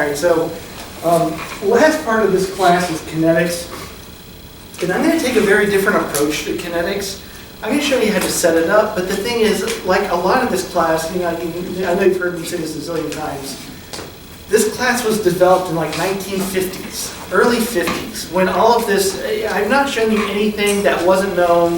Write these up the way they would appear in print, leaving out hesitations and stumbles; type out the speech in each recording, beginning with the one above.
right, so last part of this class is kinetics. And I'm going to take a very different approach to kinetics. I'm going to show you how to set it up, but the thing is, like a lot of this class, I know you've heard me say this a zillion times, this class was developed in like 1950s, early 50s, when all of this, I've not shown you anything that wasn't known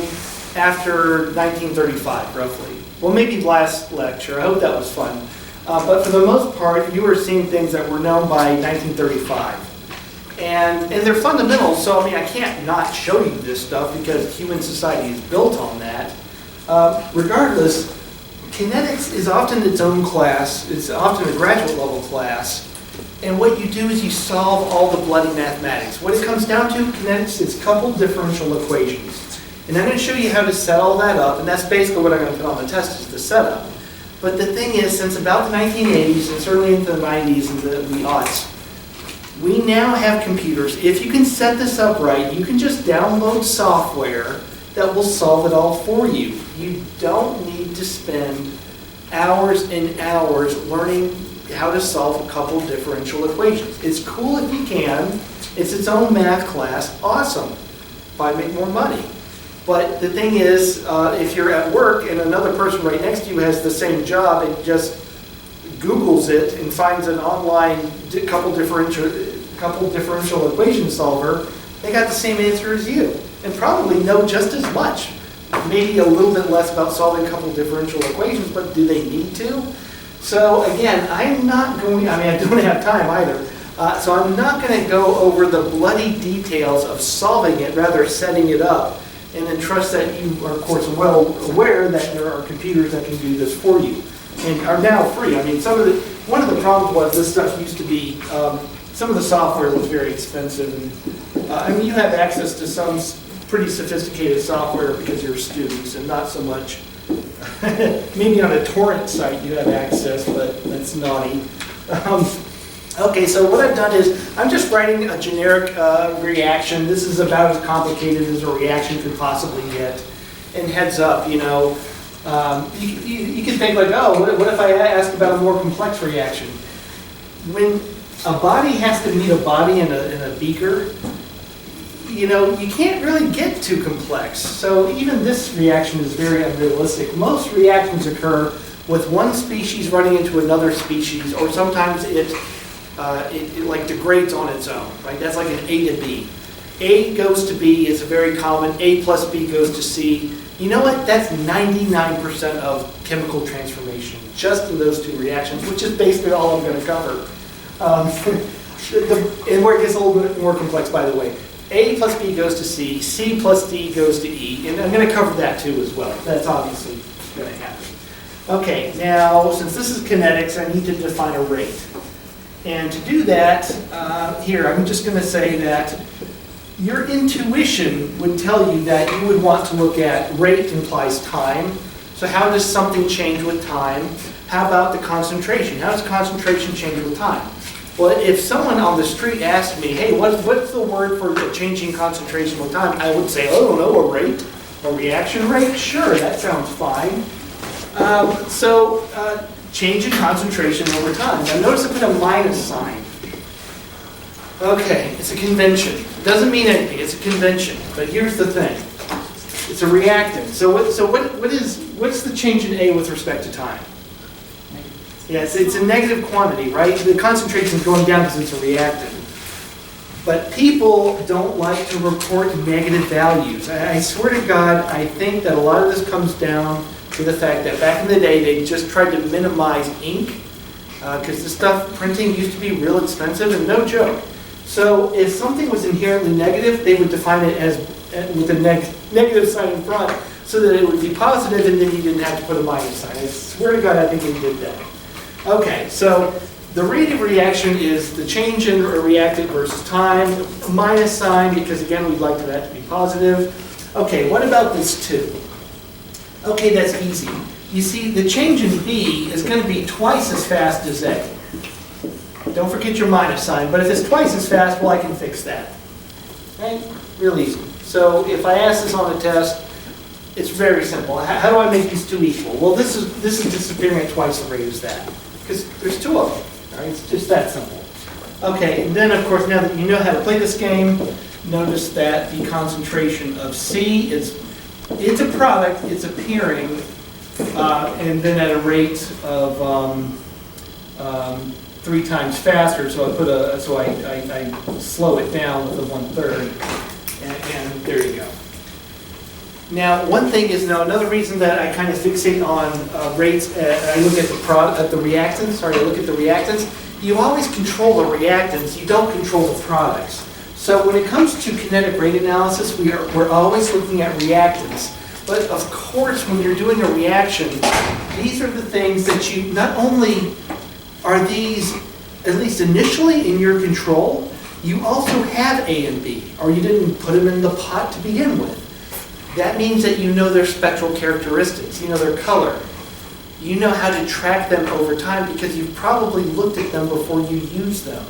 after 1935, roughly. Well, maybe last lecture, I hope that was fun. But for the most part, you were seeing things that were known by 1935. And they're fundamentals, so I mean, I can't not show you this stuff because human society is built on that. Regardless, kinetics is often its own class. It's often a graduate level class. And what you do is you solve all the bloody mathematics. What it comes down to, kinetics, is coupled differential equations. And I'm going to show you how to set all that up, and that's basically what I'm going to put on the test is the setup. But the thing is, since about the 1980s, and certainly into the 90s and the aughts, we now have computers. If you can set this up right, you can just download software that will solve it all for you. You don't need to spend hours and hours learning how to solve a couple differential equations. It's cool if you can. It's its own math class. Awesome. Probably make more money. But the thing is, if you're at work and another person right next to you has the same job and just Googles it and finds an online couple differential equation solver, they got the same answer as you and probably know just as much. Maybe a little bit less about solving a couple differential equations, but do they need to? So again, I'm not going, I don't have time either, so I'm not going to go over the bloody details of solving it, rather setting it up, and then trust that you are, of course, well aware that there are computers that can do this for you and are now free. I mean, one of the problems was this stuff used to be, some of the software was very expensive. And you have access to some pretty sophisticated software because you're students and not so much, maybe on a torrent site you have access, but that's naughty. Okay, so what I've done is I'm just writing a generic reaction. This is about as complicated as a reaction could possibly get. And heads up, you know, you can think like, oh, what if I ask about a more complex reaction? When a body has to meet a body in a beaker, you know, you can't really get too complex. So even this reaction is very unrealistic. Most reactions occur with one species running into another species, or sometimes it like degrades on its own, right? That's like an A to B. A goes to B is a very common, A plus B goes to C. You know what? That's 99% of chemical transformation, just in those two reactions, which is basically all I'm going to cover. And where it gets a little bit more complex, by the way. A plus B goes to C, C plus D goes to E, and I'm going to cover that too as well. That's obviously going to happen. Okay, now, since this is kinetics, I need to define a rate. And to do that, here, I'm just going to say that your intuition would tell you that you would want to look at rate implies time. So how does something change with time? How about the concentration? How does concentration change with time? Well, if someone on the street asked me, hey, what's the word for changing concentration with time? I would say, oh, no, a rate, a reaction rate? Sure, that sounds fine. Change in concentration over time. Now notice I put a minus sign. Okay, it's a convention. It doesn't mean anything, it's a convention. But here's the thing. It's a reactant. So what's the change in A with respect to time? Yes, it's a negative quantity, right? The concentration is going down because it's a reactant. But people don't like to report negative values. I swear to God, I think that a lot of this comes down to the fact that back in the day, they just tried to minimize ink because the stuff printing used to be real expensive and no joke. So if something was inherently negative, they would define it as with a negative sign in front so that it would be positive and then you didn't have to put a minus sign. I swear to God, I think they did that. Okay, so the rate of reaction is the change in a reactant versus time, a minus sign because again, we'd like that to be positive. Okay, what about this 2? Okay, that's easy. You see, the change in B is going to be twice as fast as A. Don't forget your minus sign, but if it's twice as fast, well, I can fix that. Right? Real easy. So if I ask this on a test, it's very simple. How do I make these two equal? Well, this is disappearing at twice the rate as that, because there's 2 of them. Right? It's just that simple. Okay, and then of course, now that you know how to play this game, notice that the concentration of C is, it's a product, it's appearing, and then at a rate of 3 times faster. So I put I slow it down with a 1/3, and there you go. Now, one thing is, now another reason that I kind of fixate on rates, I look at the reactants. Sorry, I look at the reactants. You always control the reactants. You don't control the products. So when it comes to kinetic rate analysis, we're always looking at reactants. But of course, when you're doing a reaction, these are the things that you, not only are these, at least initially, in your control, you also have A and B, or you didn't put them in the pot to begin with. That means that you know their spectral characteristics, you know their color. You know how to track them over time because you've probably looked at them before you use them.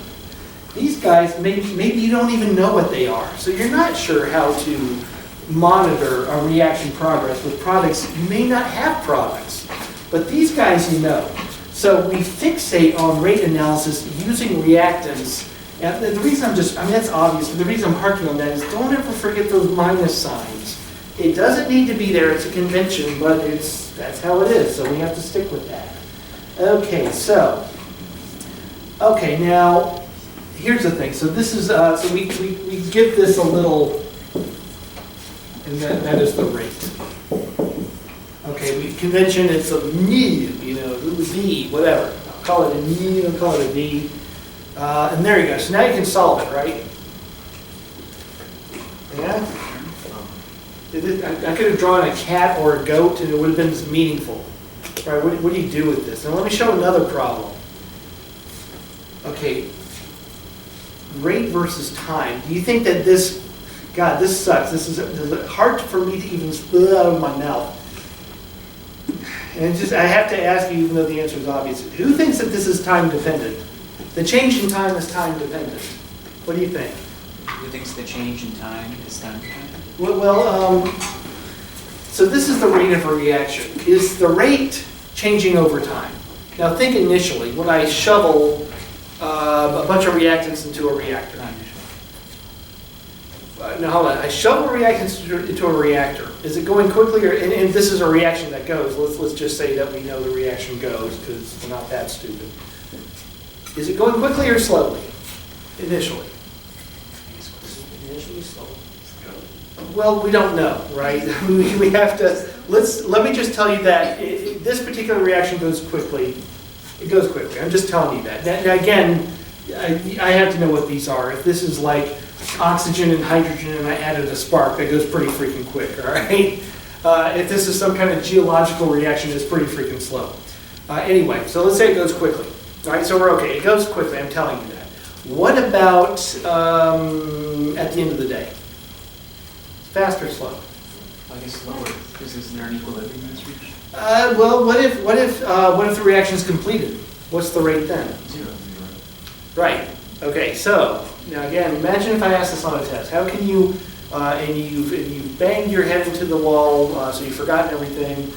These guys, maybe you don't even know what they are, so you're not sure how to monitor a reaction progress with products. You may not have products, but these guys you know. So we fixate on rate analysis using reactants. And the reason that's obvious, but the reason I'm harking on that is don't ever forget those minus signs. It doesn't need to be there, it's a convention, but that's how it is, so we have to stick with that. Okay, now, here's the thing. So this is, so we give this a little, and that is the rate. Okay, convention, it's a mu, V, whatever. I'll call it a mu, I'll call it a V. And there you go. So now you can solve it, right? Yeah? I could have drawn a cat or a goat and it would have been meaningful. Right? What do you do with this? Now let me show another problem. Okay, rate versus time. Do you think that this, God, this sucks. This is hard for me to even spit it out of my mouth. And I have to ask you, even though the answer is obvious, who thinks that this is time dependent? The change in time is time dependent. What do you think? Who thinks the change in time is time dependent? Well, so this is the rate of a reaction. Is the rate changing over time? Now think initially, when I shovel a bunch of reactants into a reactor. Now hold on, I shovel reactants into a reactor. Is it going quickly, and this is a reaction that goes. Let's just say that we know the reaction goes, because we're not that stupid. Is it going quickly or slowly, initially? Initially slowly. Well, we don't know, right? We have to, let me just tell you that this particular reaction goes quickly. It goes quickly, I'm just telling you that. Now again, I have to know what these are. If this is like oxygen and hydrogen and I added a spark, that goes pretty freaking quick, all right? If this is some kind of geological reaction, it's pretty freaking slow. Anyway, so let's say it goes quickly. All right, so we're okay, it goes quickly, I'm telling you that. What about at the end of the day? Fast or slow? I guess slower, because isn't there an equilibrium that's reached? Well, what if the reaction is completed? What's the rate then? Zero. Right. Okay. So now again, imagine if I ask this on a test. How can you and you've banged your head into the wall, so you've forgotten everything.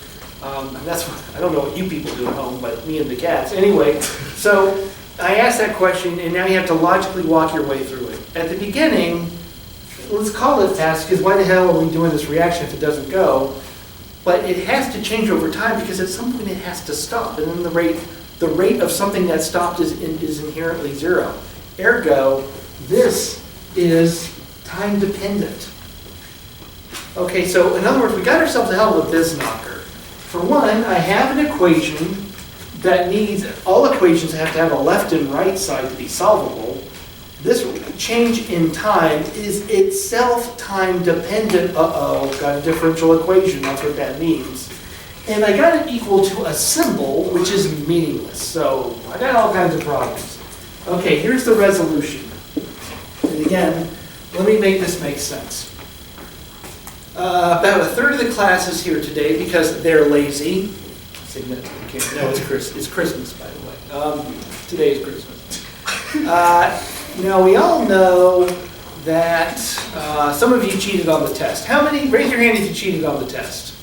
That's what, I don't know what you people do at home, but me and the cats. Anyway, so I asked that question, and now you have to logically walk your way through it. At the beginning, let's call it fast, because why the hell are we doing this reaction if it doesn't go? But it has to change over time, because at some point it has to stop, and then the rate of something that stopped is inherently zero. Ergo, this is time dependent. Okay, so in other words, we got ourselves a hell of a biz knocker. For one, I have an equation that needs, all equations have to have a left and right side to be solvable. This change in time is itself time dependent. Uh-oh, got a differential equation, that's what that means. And I got it equal to a symbol, which is meaningless. So I got all kinds of problems. Okay, here's the resolution. And again, let me make this make sense. About a third of the class is here today because they're lazy. No, it's Christmas, by the way. Today is Christmas. Now, we all know that some of you cheated on the test. How many? Raise your hand if you cheated on the test.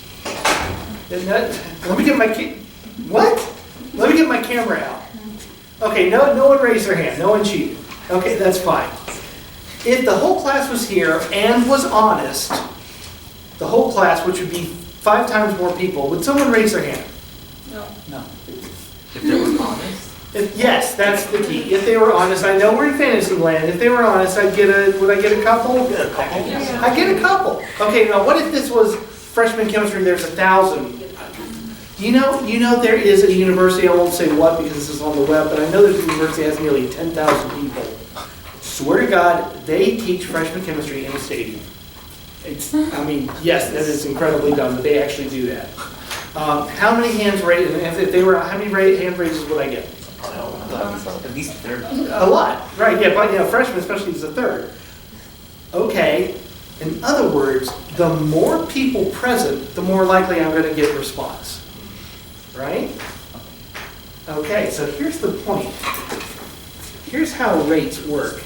Let me get my Let me get my camera out. Okay, no one raised their hand. No one cheated. Okay, that's fine. If the whole class was here and was honest, the whole class, which would be 5 times more people, would someone raise their hand? No. If they were honest? Yes, that's the key. If they were honest, I know we're in fantasy land. If they were honest, would I get a couple? Get a couple. I get a couple. Okay, now what if this was freshman chemistry, there's 1,000? You know there is a university, I won't say what because this is on the web, but I know there's a university that has nearly 10,000 people. Swear to God, they teach freshman chemistry in a stadium. Yes, that is incredibly dumb, but they actually do that. How many hands raised, how many hand raises would I get? At least a third. A lot, right, yeah, but freshman especially is a third. Okay, in other words, the more people present, the more likely I'm going to get a response, right? Okay, so here's the point. Here's how rates work.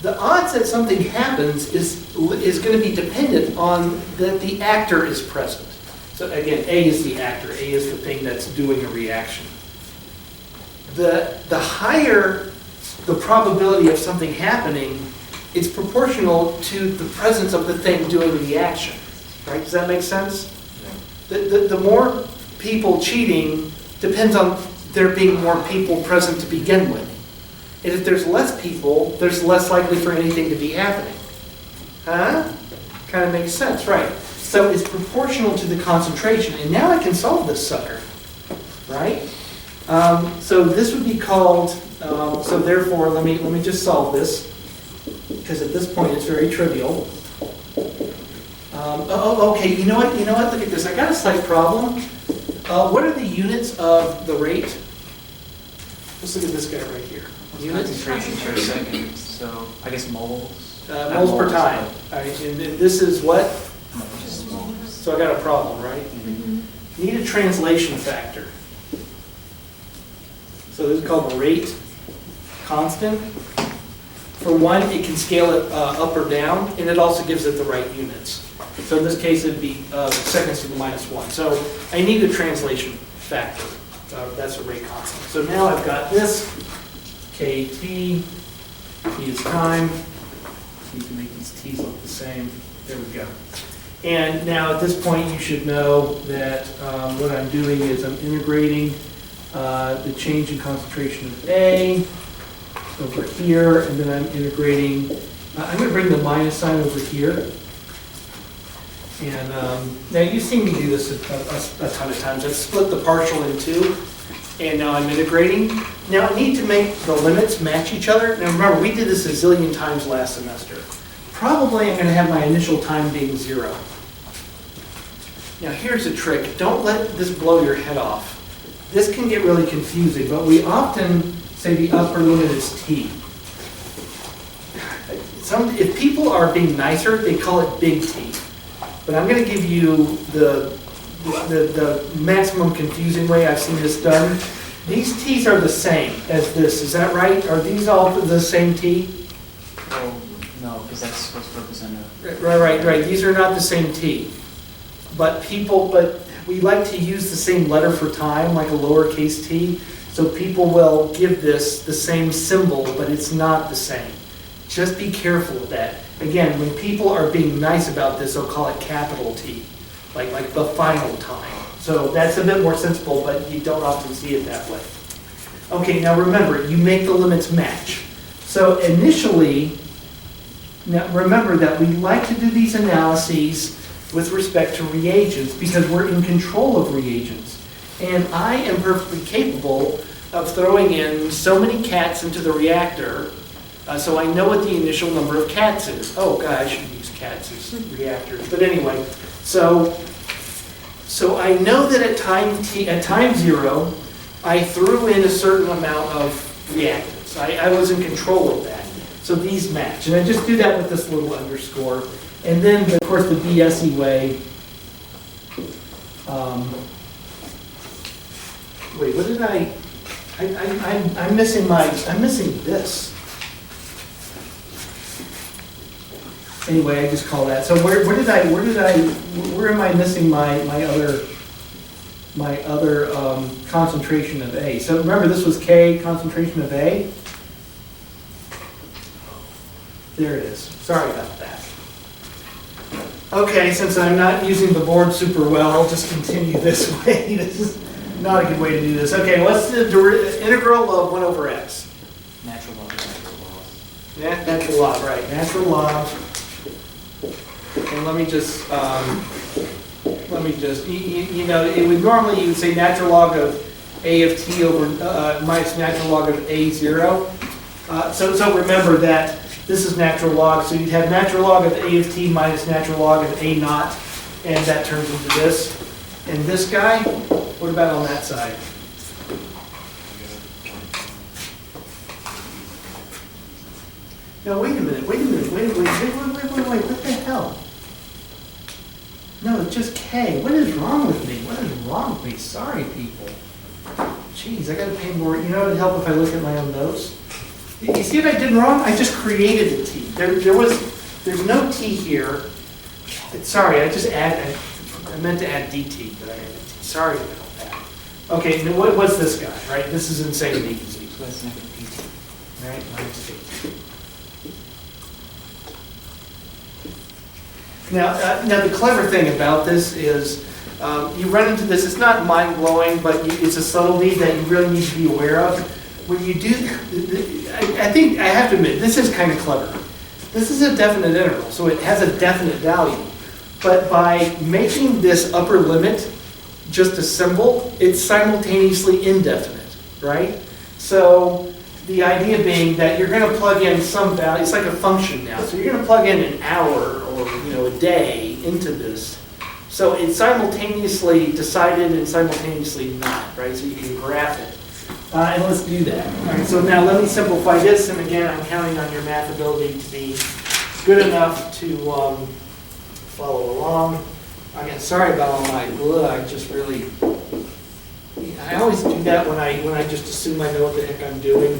The odds that something happens is going to be dependent on that the actor is present. So again, A is the actor, A is the thing that's doing a reaction. The higher the probability of something happening, it's proportional to the presence of the thing doing the action. Right? Does that make sense? The more people cheating depends on there being more people present to begin with. And if there's less people, there's less likely for anything to be happening. Huh? Kind of makes sense, right? So it's proportional to the concentration. And now I can solve this sucker, right? So this would be called, so therefore, let me just solve this, because at this point it's very trivial. Okay, you know what, look at this. I got a slight problem. What are the units of the rate? Let's look at this guy right here. Units? Concentration per second, so I guess moles. Moles per time. All right, and this is what? Moles. So I got a problem, right? Mm-hmm. Need a translation factor. So this is called the rate constant. For one, it can scale it up or down, and it also gives it the right units. So in this case, it'd be seconds to the -1. So I need a translation factor. That's a rate constant. So now I've got this, KT, T is time. You can make these T's look the same. There we go. And now at this point, you should know that what I'm doing is I'm integrating the change in concentration of A over here, and then I'm integrating, I'm going to bring the minus sign over here. And now you've seen me do this a ton of times. I've split the partial in two, and now I'm integrating. Now I need to make the limits match each other. Now remember, we did this a zillion times last semester. Probably I'm going to have my initial time being 0. Now here's a trick. Don't let this blow your head off. This can get really confusing, but we often say the upper limit is T. If people are being nicer, they call it big T. But I'm going to give you the maximum confusing way I've seen this done. These T's are the same as this. Is that right? Are these all the same T? Oh, no, because that's supposed to represent a... Right. These are not the same T. But we like to use the same letter for time, like a lowercase t. So people will give this the same symbol, but it's not the same. Just be careful of that. Again, when people are being nice about this, they'll call it capital T, like the final time. So that's a bit more sensible, but you don't often see it that way. Okay, now remember, you make the limits match. So initially, now remember that we like to do these analyses with respect to reagents because we're in control of reagents. And I am perfectly capable of throwing in so many cats into the reactor so I know what the initial number of cats is. Oh, God, I shouldn't use cats as reactors. But anyway, so I know that at time 0, I threw in a certain amount of reactants. I was in control of that. So these match. And I just do that with this little underscore. And then, of course, the BSE way. Wait, what did I'm missing this. Anyway, I just call that. So where am I missing my other concentration of A? So remember, this was K concentration of A. There it is. Sorry about that. Okay, since I'm not using the board super well, I'll just continue this way. This is not a good way to do this. Okay, what's the integral of 1 over x? Natural log, natural log. Yeah, natural log, right. Natural log. And let me just, you know, it would normally, you would say natural log of a of t over minus natural log of a0. So remember that this is natural log, so you'd have natural log of a of t minus natural log of a naught, and that turns into this. And this guy, what about on that side? No, wait a minute, wait, what the hell? No, it's just K. What is wrong with me? What is wrong with me? Sorry, people. Jeez, I gotta pay more. You know, it'd help if I look at my own notes. You see what I did wrong? I just created a T. There's no T here. Sorry, I meant to add DT, but I added T. Sorry about that. Okay, now what's this guy, right? This is insanity. So that's negative PT. Right, minus T. Now the clever thing about this is you run into this, it's not mind-blowing, but it's a subtlety that you really need to be aware of. When you do, I think, I have to admit, this is kind of clever. This is a definite integral, so it has a definite value. But by making this upper limit just a symbol, it's simultaneously indefinite, right? So the idea being that you're going to plug in some value, it's like a function now, so you're going to plug in an hour or a day into this. So it's simultaneously decided and simultaneously not, right? So you can graph it. And let's do that. All right, so now let me simplify this, and again, I'm counting on your math ability to be good enough to follow along. Again, sorry about all my I just really, I always do that when I just assume I know what the heck I'm doing.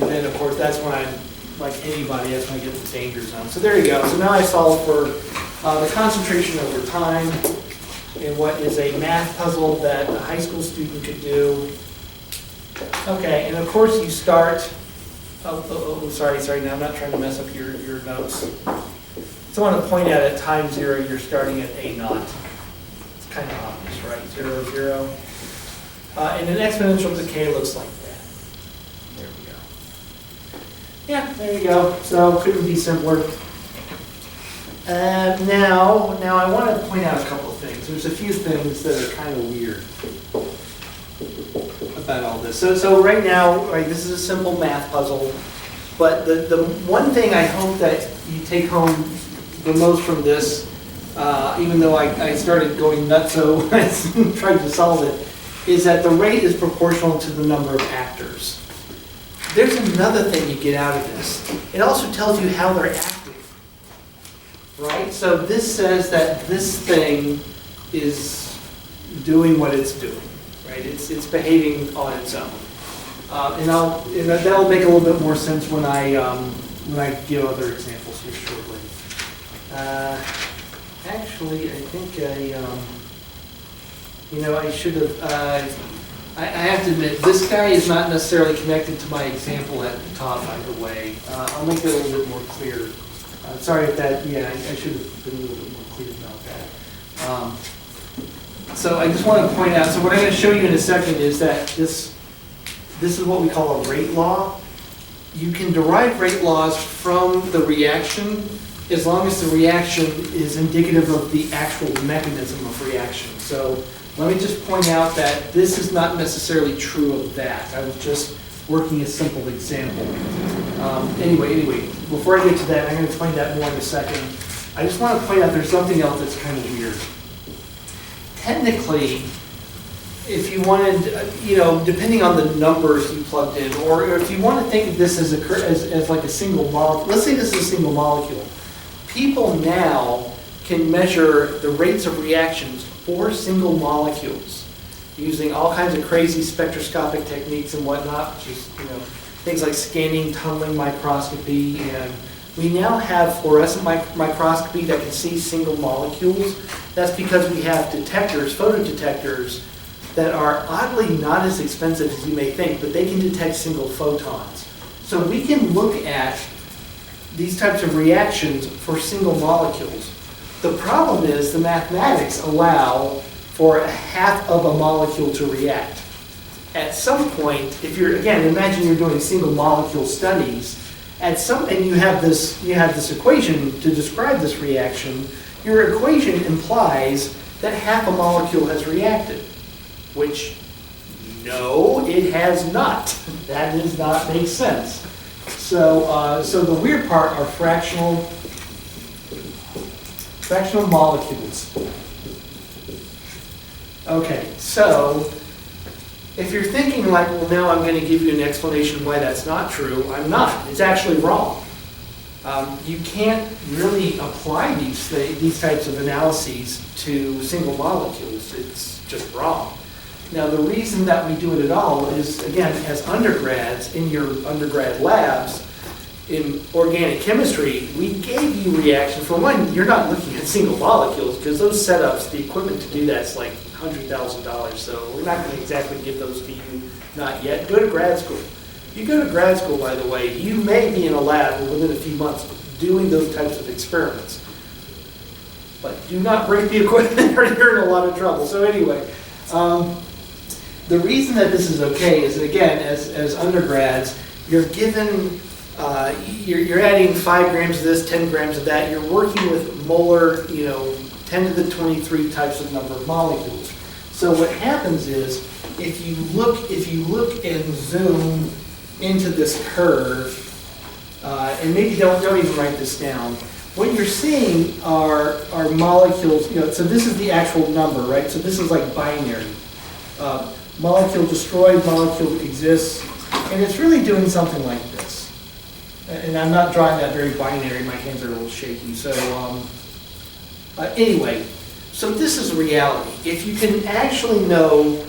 And then, of course, that's when I'm, like anybody, that's when I get in the danger zone. So there you go. So now I solve for the concentration over time in what is a math puzzle that a high school student could do. Okay, and of course you start, sorry, now I'm not trying to mess up your notes. So I want to point out at time 0, you're starting at a naught. It's kind of obvious, right? 0, 0. And an exponential decay looks like that. There we go. Yeah, there you go. So couldn't be simpler. Now I want to point out a couple of things. There's a few things that are kind of weird about all this. So right now, right, this is a simple math puzzle, but the one thing I hope that you take home the most from this, even though I started going nutso when I tried to solve it, is that the rate is proportional to the number of actors. There's another thing you get out of this. It also tells you how they're acting. Right? So this says that this thing is doing what it's doing, right? It's behaving on its own. And that'll make a little bit more sense when I give other examples here shortly. Actually, I think I should have, I have to admit, this guy is not necessarily connected to my example at the top either way. I'll make that a little bit more clear. Sorry if that, I should have been a little bit more clear about that. So I just want to point out, so what I'm going to show you in a second is that this is what we call a rate law. You can derive rate laws from the reaction as long as the reaction is indicative of the actual mechanism of reaction. So let me just point out that this is not necessarily true of that. I was just working a simple example. Anyway, before I get to that, I'm going to explain that more in a second. I just want to point out there's something else that's kind of weird. Technically, if you wanted, depending on the numbers you plugged in, or if you want to think of this as like a single molecule, let's say this is a single molecule. People now can measure the rates of reactions for single molecules using all kinds of crazy spectroscopic techniques and whatnot, which is, things like scanning, tunneling microscopy, and we now have fluorescent microscopy that can see single molecules. That's because we have detectors, photodetectors, that are oddly not as expensive as you may think, but they can detect single photons. So we can look at these types of reactions for single molecules. The problem is the mathematics allow for a half of a molecule to react. At some point, if you're, again, imagine you're doing single molecule studies, and you have this equation to describe this reaction, your equation implies that half a molecule has reacted, which, no, it has not. That does not make sense. So the weird part are fractional molecules. Okay, so if you're thinking like, well, now I'm going to give you an explanation why that's not true, I'm not. It's actually wrong. You can't really apply these types of analyses to single molecules. It's just wrong. Now, the reason that we do it at all is, again, as undergrads, in your undergrad labs, in organic chemistry, we gave you reactions. For one, you're not looking at single molecules, because those setups, the equipment to do that's like $100,000, so we're not going to exactly give those to you, not yet. Go to grad school. You go to grad school, by the way, you may be in a lab within a few months doing those types of experiments. But do not break the equipment or you're in a lot of trouble. So anyway, the reason that this is okay is, again, as undergrads, you're given, you're adding 5 grams of this, 10 grams of that. You're working with molar, 10 to the 23 types of number of molecules. So what happens is, if you look and zoom into this curve, and maybe don't even write this down, what you're seeing are molecules, so this is the actual number, right? So this is like binary. Molecule destroyed, molecule exists, and it's really doing something like this. And I'm not drawing that very binary, my hands are a little shaky. So anyway, so this is reality. If you can actually know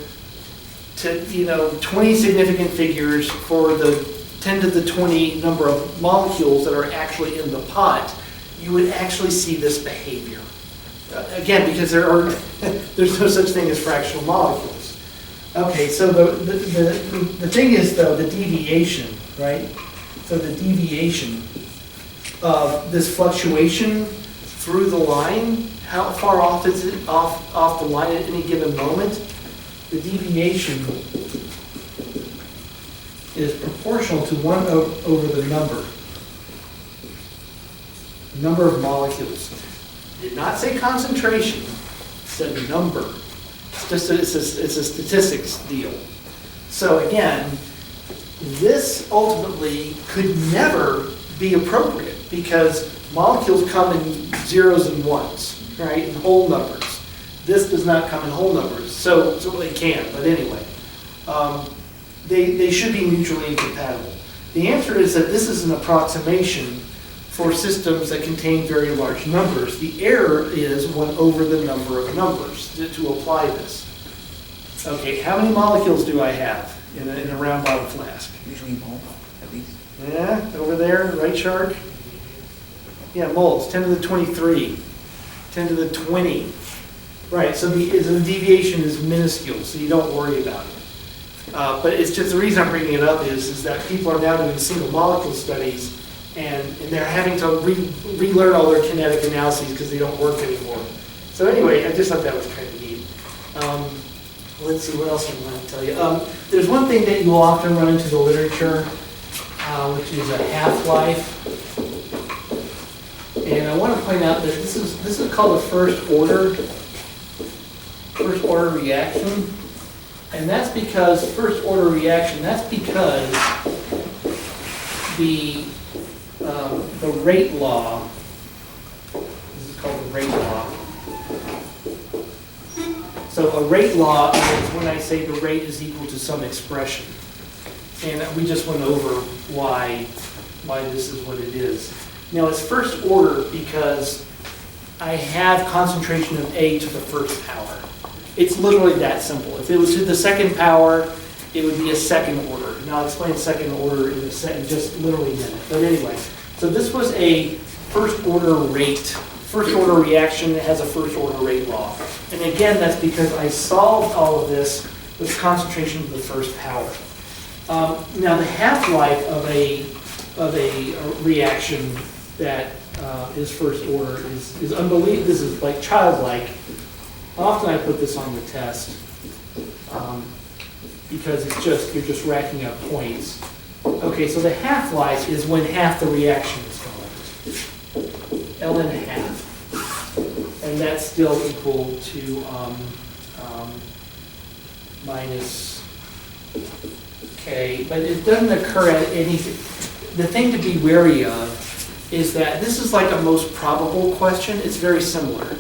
20 significant figures for the 10 to the 20 number of molecules that are actually in the pot, you would actually see this behavior. Again, because there's no such thing as fractional molecules. Okay, so the thing is, though, the deviation, right? So the deviation of this fluctuation through the line, how far off is it off the line at any given moment? The deviation is proportional to 1 over the number of molecules. Did not say concentration, said number. It's a statistics deal. So again, this ultimately could never be appropriate because molecules come in zeros and ones, right, in whole numbers. This does not come in whole numbers, so they can, but anyway. They should be mutually incompatible. The answer is that this is an approximation for systems that contain very large numbers. The error is 1 over the number of numbers to apply this. Okay, how many molecules do I have in a round bottom flask? Usually mole, at least. Yeah, over there, right, Shark? Yeah, moles, 10 to the 23, 10 to the 20. Right, so the deviation is minuscule, so you don't worry about it. But it's just the reason I'm bringing it up is that people are now doing single molecule studies and they're having to relearn all their kinetic analyses because they don't work anymore. So anyway, I just thought that was kind of neat. Let's see, what else I want to tell you. There's one thing that you will often run into the literature, which is a half-life. And I want to point out that this is called a first order reaction. And that's because first order reaction, that's because the rate law, this is called the rate law. So a rate law is when I say the rate is equal to some expression. And we just went over why this is what it is. Now it's first order because I have concentration of A to the first power. It's literally that simple. If it was to the second power, it would be a second order. Now I'll explain second order in just literally a minute. But anyway, so this was a first order rate. First order reaction that has a first order rate law. And again, that's because I solved all of this with concentration to the first power. Now, the half-life of a reaction that is first order is unbelievable. This is like childlike. Often I put this on the test because you're just racking up points. Okay, so the half-life is when half the reaction is going. ln half. And that's still equal to minus k, but it doesn't occur at any. The thing to be wary of is that this is like a most probable question. It's very similar.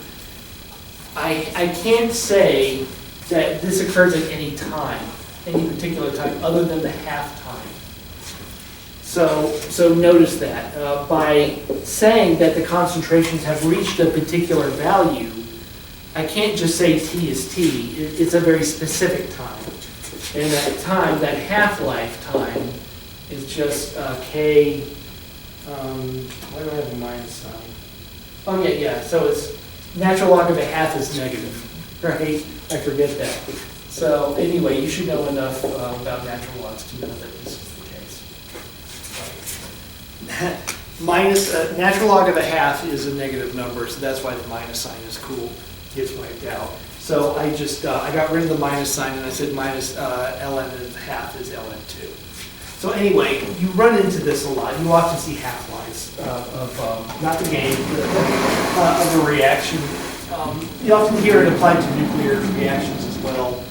I can't say that this occurs at any time, any particular time, other than the half time. So notice that. By saying that the concentrations have reached a particular value, I can't just say T is T. It's a very specific time. And that time, that half-life time, is just K, why do I have a minus sign? Oh, yeah, so it's natural log of a half is negative, right? I forget that. So anyway, you should know enough about natural logs to know that this is the case. Minus, natural log of a half is a negative number, so that's why the minus sign is cool. Gets wiped out. So I just, I got rid of the minus sign and I said minus ln of half is ln2. So anyway, you run into this a lot. You often see half-lives of, not the game, but of a reaction. You often hear it applied to nuclear reactions as well,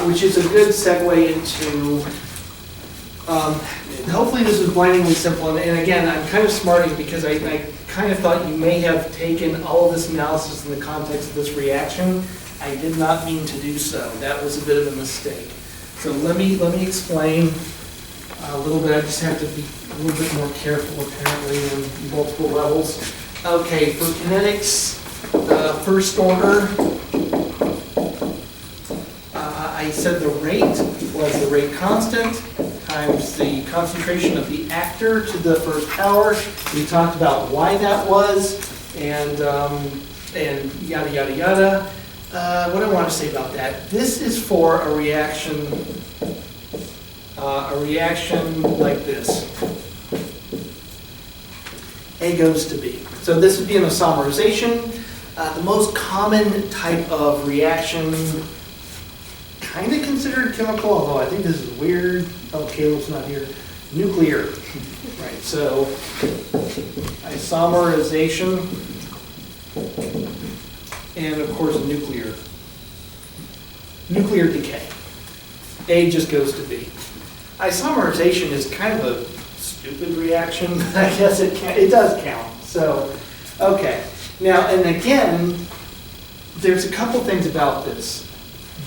which is a good segue into, hopefully this is blindingly simple. And again, I'm kind of smarting because I kind of thought you may have taken all of this analysis in the context of this reaction. I did not mean to do so. That was a bit of a mistake. So let me explain a little bit. I just have to be a little bit more careful, apparently, in multiple levels. Okay, for kinetics, first order, I said the rate was the rate constant times the concentration of the actor to the first power. We talked about why that was, and yada, yada, yada. What do I want to say about that? This is for a reaction like this. A goes to B. So this would be an isomerization. The most common type of reaction, kind of considered chemical, although I think this is weird. Oh, Caleb's not here. Nuclear. Right, so isomerization, and of course nuclear. Nuclear decay. A just goes to B. Isomerization is kind of a stupid reaction, but I guess it does count. So, okay. Now, and again, there's a couple things about this.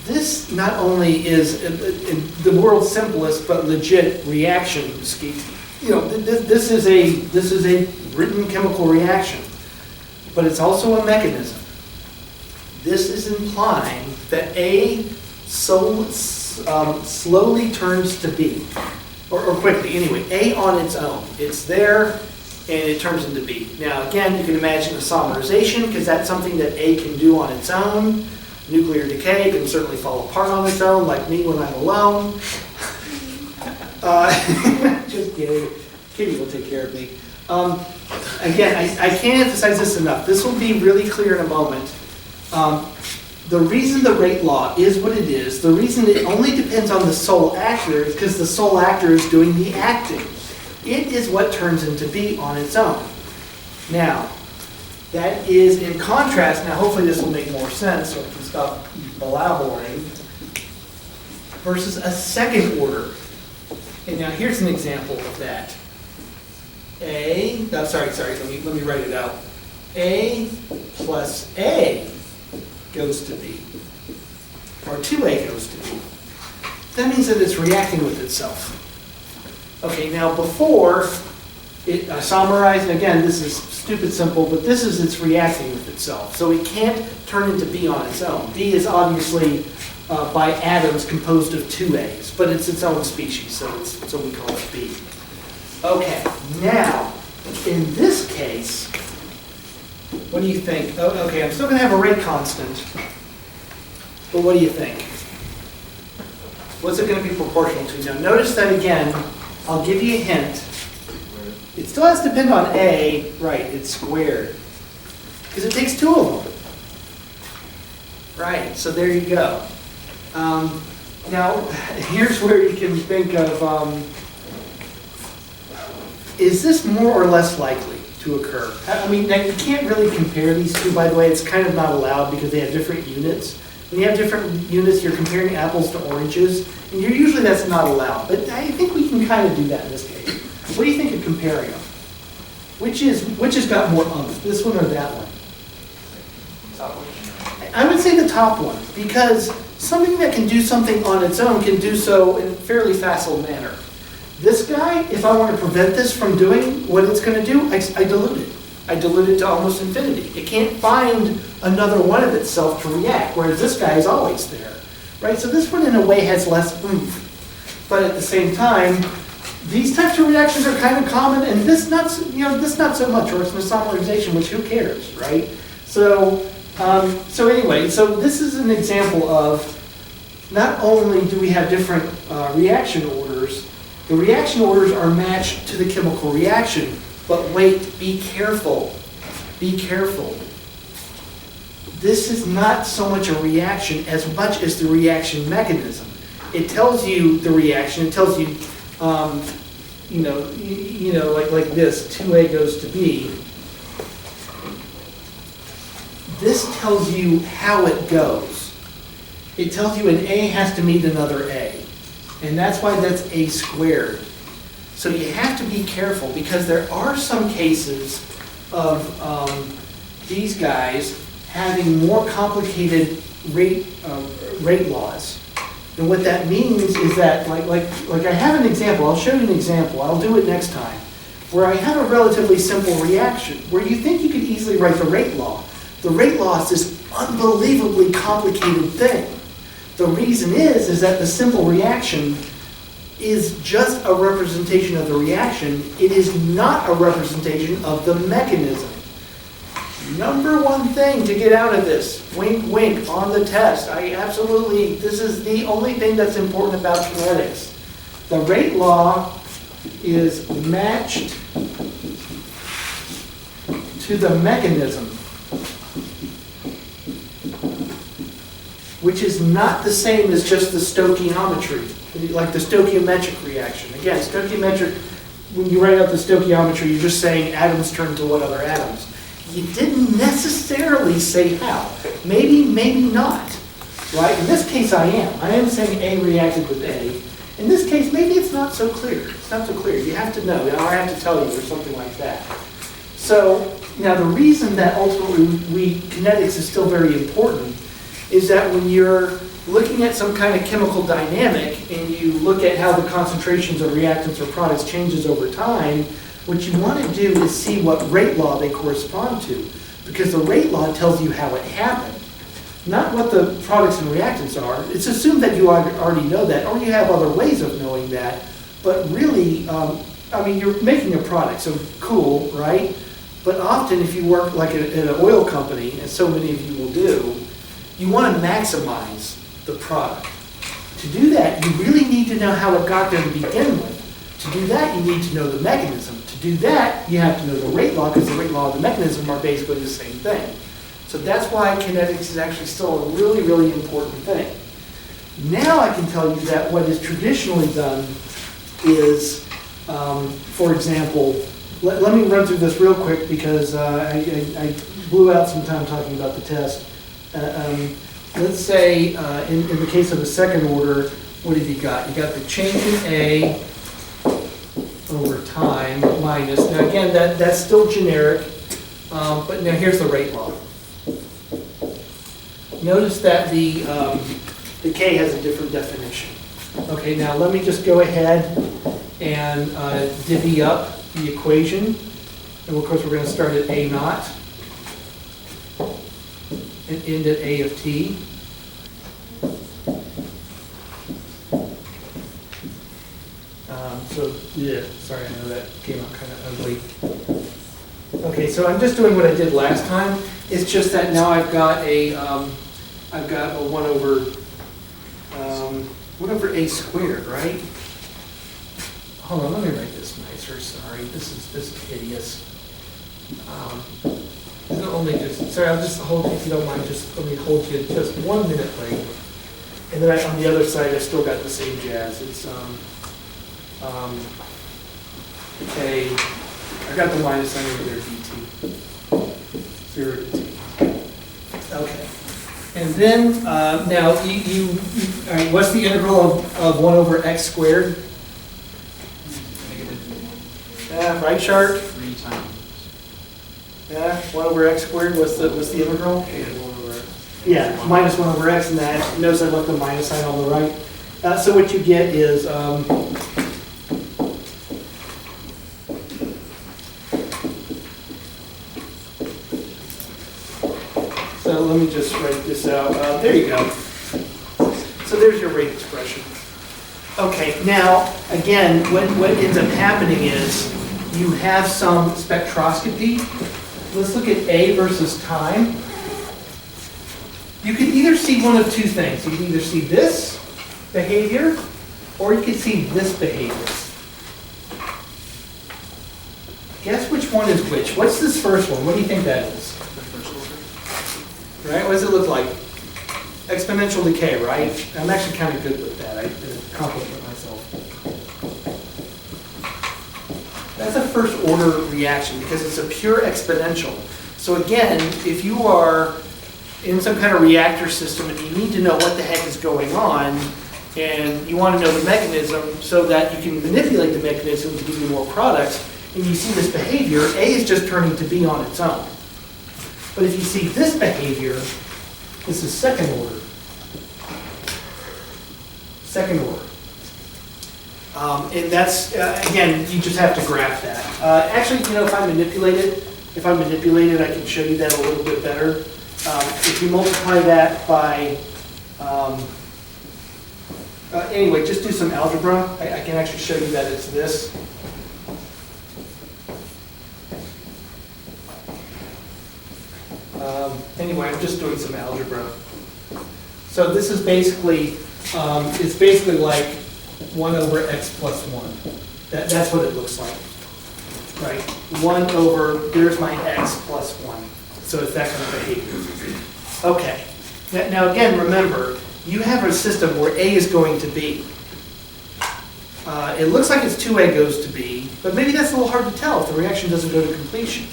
This not only is the world's simplest but legit reaction scheme. You know, this is a written chemical reaction, but it's also a mechanism. This is implying that A slowly turns to B, or quickly. Anyway, A on its own. It's there, and it turns into B. Now, again, you can imagine isomerization, because that's something that A can do on its own. Nuclear decay can certainly fall apart on its own, like me when I'm alone. Just kidding. Kitty will take care of me. Again, I can't emphasize this enough. This will be really clear in a moment. The reason the rate law is what it is, the reason it only depends on the sole actor is because the sole actor is doing the acting. It is what turns into B on its own. Now, that is in contrast, now hopefully this will make more sense so I can stop blabbering, versus a second order. And now here's an example of that. Let me write it out. A plus A goes to B, or 2A goes to B. That means that it's reacting with itself. Okay, now before it isomerized, and again, this is stupid simple, but this is it's reacting with itself. So it can't turn into B on its own. B is obviously by atoms composed of 2A's, but it's its own species, so we call it B. Okay, now, in this case, what do you think? Oh, okay, I'm still going to have a rate constant, but what do you think? What's it going to be proportional to? Now notice that again, I'll give you a hint. It still has to depend on A, right, it's squared. Because it takes two of them. Right, so there you go. Now, here's where you can think of, is this more or less likely to occur? I mean, now you can't really compare these two, by the way. It's kind of not allowed because they have different units. When you have different units, you're comparing apples to oranges, and usually that's not allowed. But I think we can kind of do that in this case. What do you think of comparing them? Which has got more oomph, this one or that one? I would say the top one, because something that can do something on its own can do so in a fairly facile manner. This guy, if I want to prevent this from doing what it's going to do, I dilute it. I dilute it to almost infinity. It can't find another one of itself to react, whereas this guy is always there, right? So this one, in a way, has less oomph. But at the same time, these types of reactions are kind of common, and this not so much, or it's an isomerization, which who cares, right? So anyway, so this is an example of not only do we have different reaction orders, the reaction orders are matched to the chemical reaction, but wait, be careful, be careful. This is not so much a reaction as much as the reaction mechanism. It tells you the reaction, it tells you, like this, 2A goes to B. This tells you how it goes. It tells you an A has to meet another A. And that's why that's A squared. So you have to be careful because there are some cases of these guys having more complicated rate laws. And what that means is that, like I have an example, I'll show you an example, I'll do it next time, where I have a relatively simple reaction, where you think you could easily write the rate law. The rate law is this unbelievably complicated thing. The reason is that the simple reaction is just a representation of the reaction. It is not a representation of the mechanism. Number one thing to get out of this, wink, wink, on the test. This is the only thing that's important about kinetics. The rate law is matched to the mechanism, which is not the same as just the stoichiometry, like the stoichiometric reaction. Again, stoichiometric, when you write out the stoichiometry, you're just saying atoms turn to what other atoms. You didn't necessarily say how. Maybe, maybe not. Right? In this case, I am saying A reacted with A. In this case, maybe it's not so clear. It's not so clear. You have to know, or I have to tell you, or something like that. So, now the reason that ultimately kinetics is still very important is that when you're looking at some kind of chemical dynamic and you look at how the concentrations of reactants or products changes over time, what you want to do is see what rate law they correspond to, because the rate law tells you how it happened, not what the products and reactants are. It's assumed that you already know that, or you have other ways of knowing that, but really, you're making a product, so cool, right? But often if you work like in an oil company, as so many of you will do, you want to maximize the product. To do that, you really need to know how it got there to begin with. To do that, you need to know the mechanism. To do that, you have to know the rate law, because the rate law and the mechanism are basically the same thing. So that's why kinetics is actually still a really, really important thing. Now I can tell you that what is traditionally done is, for example, let me run through this real quick because I blew out some time talking about the test. Let's say in the case of the second order, what have you got? You got the change in A over time minus. Now again, that's still generic, but now here's the rate law. Notice that the K has a different definition. Okay, now let me just go ahead and divvy up the equation. And of course we're going to start at A naught and end at A of t. Sorry, I know that came out kind of ugly. Okay, so I'm just doing what I did last time. It's just that now I've got a 1 over 1 over a squared, right? Hold on, let me write this nicer, sorry, this is hideous. Sorry, I'll just hold, if you don't mind, just let me hold you just 1 minute late. And then on the other side, I still got the same jazz. It's, okay, I got the minus sign over there, dt. 0 to t. Okay. And then, now, all right, what's the integral of 1 over x squared? Yeah, right, Shark? 3 times. Yeah, 1 over x squared, what's the integral? Yeah, minus 1 over x, and that, notice I left the minus sign on the right. So what you get is, so let me just write this out. There you go. So there's your rate expression. Okay, now, again, what ends up happening is you have some spectroscopy. Let's look at A versus time. You can either see one of two things. You can either see this behavior, or you can see this behavior. Guess which one is which? What's this first one? What do you think that is? The first order. Right? What does it look like? Exponential decay, right? I'm actually kind of good with that. I compliment myself. That's a first order reaction because it's a pure exponential. So again, if you are in some kind of reactor system and you need to know what the heck is going on, and you want to know the mechanism so that you can manipulate the mechanism to give you more products, and you see this behavior, A is just turning to B on its own. But if you see this behavior, this is second order. Second order. And that's, again, you just have to graph that. Actually, you know, if I manipulate it, I can show you that a little bit better. If you multiply that by, anyway, just do some algebra. I can actually show you that it's this. Anyway, I'm just doing some algebra. So this is basically, it's basically like 1 over x plus 1. That's what it looks like, right? 1 over, there's my x plus 1. So it's that kind of behavior. Okay. Now again, remember, you have a system where A is going to B. It looks like it's 2A goes to B, but maybe that's a little hard to tell if the reaction doesn't go to completion.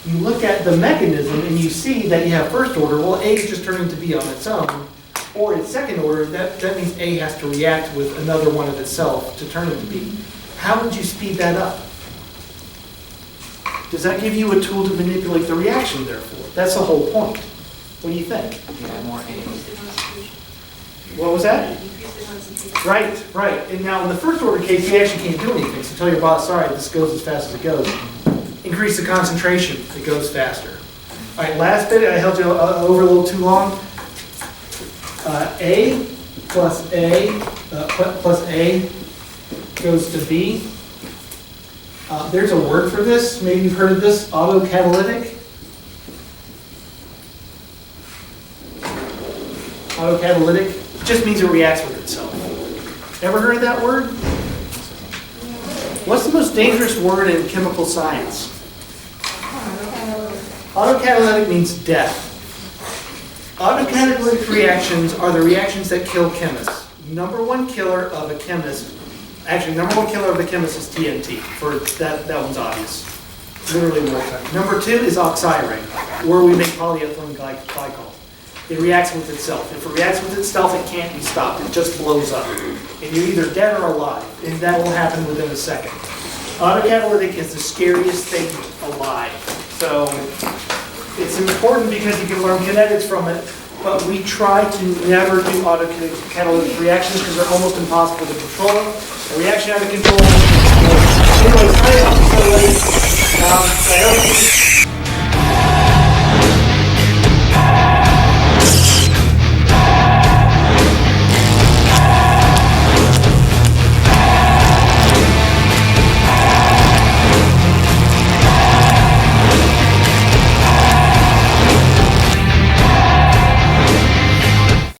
You look at the mechanism and you see that you have first order, well, A is just turning to B on its own. Or in second order, that means A has to react with another one of itself to turn into B. How would you speed that up? Does that give you a tool to manipulate the reaction, therefore? That's the whole point. What do you think? You add more A. What was that? Right, right. And now in the first order case, you actually can't do anything. So tell your boss, sorry, this goes as fast as it goes. Increase the concentration, it goes faster. All right, last bit, I held you over a little too long. A plus A goes to B. There's a word for this. Maybe you've heard of this, autocatalytic. Autocatalytic just means it reacts with itself. Ever heard of that word? What's the most dangerous word in chemical science? Autocatalytic means death. Autocatalytic reactions are the reactions that kill chemists. Number one killer of a chemist, actually number one killer of a chemist is TNT. For that one's obvious. Literally more time. Number two is oxirane, where we make polyethylene glycol. It reacts with itself. If it reacts with itself, it can't be stopped. It just blows up. And you're either dead or alive. And that will happen within a second. Autocatalytic is the scariest thing alive. So it's important because you can learn kinetics from it, but we try to never do autocatalytic reactions because they're almost impossible to control. A reaction out of control. Anyway, sorry I'm so late. I hope you